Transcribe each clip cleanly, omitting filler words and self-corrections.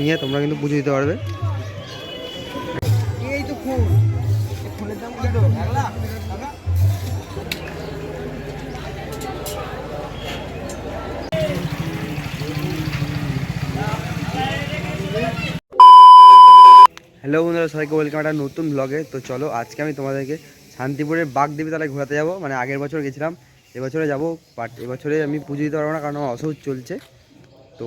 নিয়ে তোমরা কিন্তু পুজো দিতে পারবে। এই তো ফুল, ফুলের দাম কত? 1 লাখ টাকা। হ্যালো বন্ধুরা, সবাইকে ওয়েলকাম একটা নতুন ব্লগে। তো চলো আজকে আমি তোমাদেরকে শান্তিপুরের বাগদেবী তলায় ঘোরাতে যাবো। মানে আগের বছর গেছিলাম, এবছরে যাবো, বাট এবছরে আমি পুজো দিতে পারবো না কারণ আমার অসুখ চলছে। তো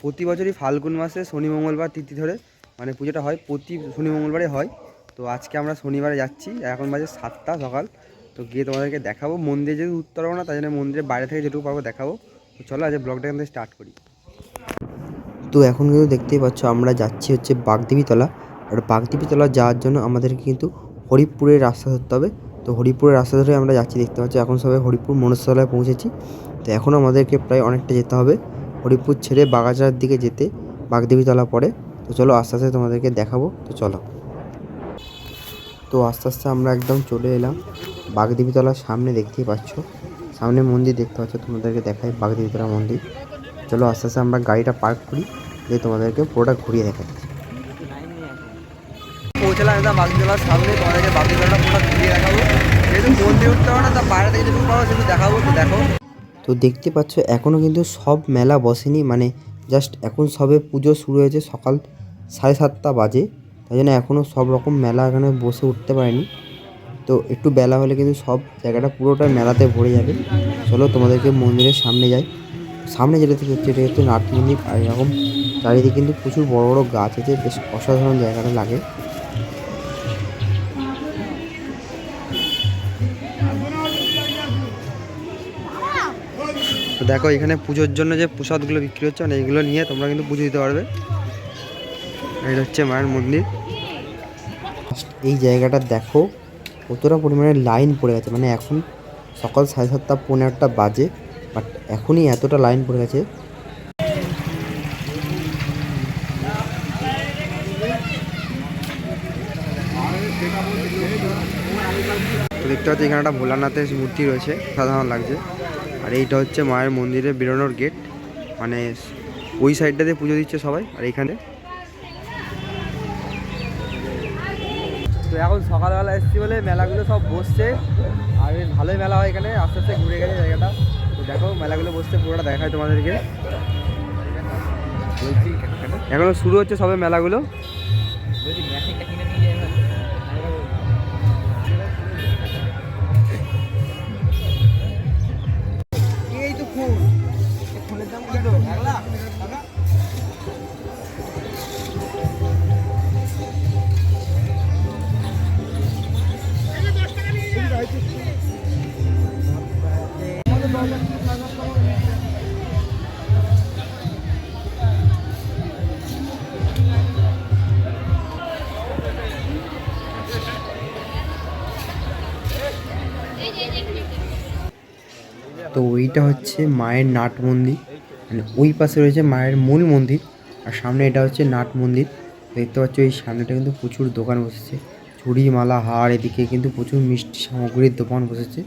প্রতি বছরই ফাল্গুন মাসে শনি মঙ্গলবার তিথি ধরে মানে পুজোটা হয়, প্রতি শনি মঙ্গলবারে হয়। তো আজকে আমরা শনিবারে যাচ্ছি, এখন বাজে 7টা সকাল। তো গিয়ে তোমাদেরকে দেখাবো। মন্দিরে যেহেতু উঠতে পারবো না, তাই জন্য মন্দিরের বাইরে থেকে যেটুকু পারবো দেখাবো। তো চলো আজ ব্লগটা এখান থেকে স্টার্ট করি। তো এখন কিন্তু দেখতেই পাচ্ছ আমরা যাচ্ছি হচ্ছে বাগদেবী তলা। আর বাগদেবী তলা যাওয়ার জন্য আমাদেরকে কিন্তু হরিপুরের রাস্তা ধরতে হবে। তো হরিপুরের রাস্তা ধরে আমরা যাচ্ছি, দেখতে পাচ্ছি এখন সবাই হরিপুর মনসাতলায় পৌঁছেছি। তো এখন আমাদেরকে প্রায় অনেকটা যেতে হবে, হরিপুর ছেড়ে বাগাচার দিকে যেতে বাগদেবী তলা পড়ে। তো চলো আস্তে আস্তে তোমাদেরকে দেখাবো। তো চলো, তো আস্তে আস্তে আমরা একদম চলে এলাম বাগদেবী তলার সামনে। দেখতেই পাচ্ছ সামনে মন্দির দেখতে পাচ্ছ, তোমাদেরকে দেখাই বাগদেবী তলা মন্দির। চলো আস্তে আস্তে আমরা গাড়িটা পার্ক করি, দিয়ে তোমাদেরকে পুরোটা ঘুরিয়ে দেখাচ্ছি। পৌঁছলাম একদম বাগদেবী তলার সামনে, তোমাদেরকে বাগদেবী তলাটা পুরোটা ঘুরিয়ে দেখাবো। যেহেতু মন্দির উঠতে পারো না, তা বাইরে থেকে যেটুকু পাবো সেটুকু দেখাবো। তো দেখো, তো দেখতে পাচ্ছ এখনও কিন্তু সব মেলা বসেনি, মানে জাস্ট এখন সবে পুজো শুরু হয়েছে, সকাল 7:30 বাজে। তাই জন্য এখনও সব রকম মেলা এখানে বসে উঠতে পারেনি। তো একটু বেলা হলে কিন্তু সব জায়গাটা পুরোটা মেলাতে ভরে যাবে। চলো তোমাদেরকে মন্দিরের সামনে যাই। সামনে যেটা থেকে হচ্ছে, এটা হচ্ছে নাট মন্দির। আর এরকম চারিদিকে কিন্তু প্রচুর বড় বড় গাছ আছে, বেশ অসাধারণ জায়গাটা লাগে। তো দেখো এখানে পুজোর জন্য যে প্রসাদগুলো বিক্রি হচ্ছে, মানে এইগুলো নিয়ে তোমরা কিন্তু পুজো দিতে পারবে। এটা হচ্ছে মায়ের মন্দির। এই জায়গাটা দেখো কতটা পরিমাণে লাইন পড়ে গেছে, মানে এখন সকাল 7:30 পৌনে 8টা বাজে, বাট এখনই এতটা লাইন পড়ে গেছে। তো দেখতে পাচ্ছি এখানে একটা ভোলানাথের মূর্তি রয়েছে, সাধারণ লাগছে। আর এইটা হচ্ছে মায়ের মন্দিরে বেরোনোর গেট, মানে ওই সাইডটাতে পুজো দিচ্ছে সবাই। আর এইখানে তো এখন সকালবেলা এসেছি বলে মেলাগুলো সব বসছে, আর বেশ ভালোই মেলা হয় এখানে। আস্তে আস্তে ঘুরে গেছে জায়গাটা। তো দেখো মেলাগুলো বসছে, পুরোটা দেখায় তোমাদেরকে। এখনো শুরু হচ্ছে সবে মেলাগুলো। এই তো ফুল, ফুলের দাম কত? 1 লাখ টাকা। তো ওইটা হচ্ছে মায়ের নাট মন্দির, মানে ওই পাশে রয়েছে মায়ের মূল মন্দির, আর সামনে এটা হচ্ছে নাট মন্দির। দেখতে পাচ্ছ এই সামনেটা কিন্তু প্রচুর দোকান বসেছে, চুড়ি মালা হার, এদিকে কিন্তু প্রচুর মিষ্টি সামগ্রীর দোকান বসেছে।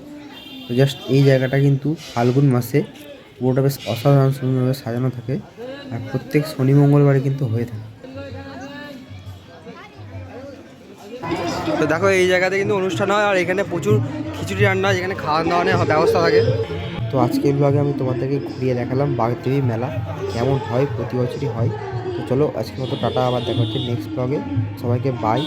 তো জাস্ট এই জায়গাটা কিন্তু ফাল্গুন মাসে পুরোটা বেশ অসাধারণ সুন্দরভাবে সাজানো থাকে, আর প্রত্যেক শনি মঙ্গলবারে কিন্তু হয়ে থাকে। তো দেখো এই জায়গাতে কিন্তু অনুষ্ঠান হয়, আর এখানে প্রচুর খিচুড়ি রান্না, যেখানে খাওয়া দাওয়ার ব্যবস্থা থাকে। তো আজকের ব্লগে আমি তোমাদেরকে ঘুরিয়ে দেখালাম বাগদেবী মেলা কেমন হয়, প্রতি বছরই হয়। তো চলো আজকের মতো টাটা, আবার দেখা হচ্ছে নেক্সট ব্লগে। সবাইকে বাই।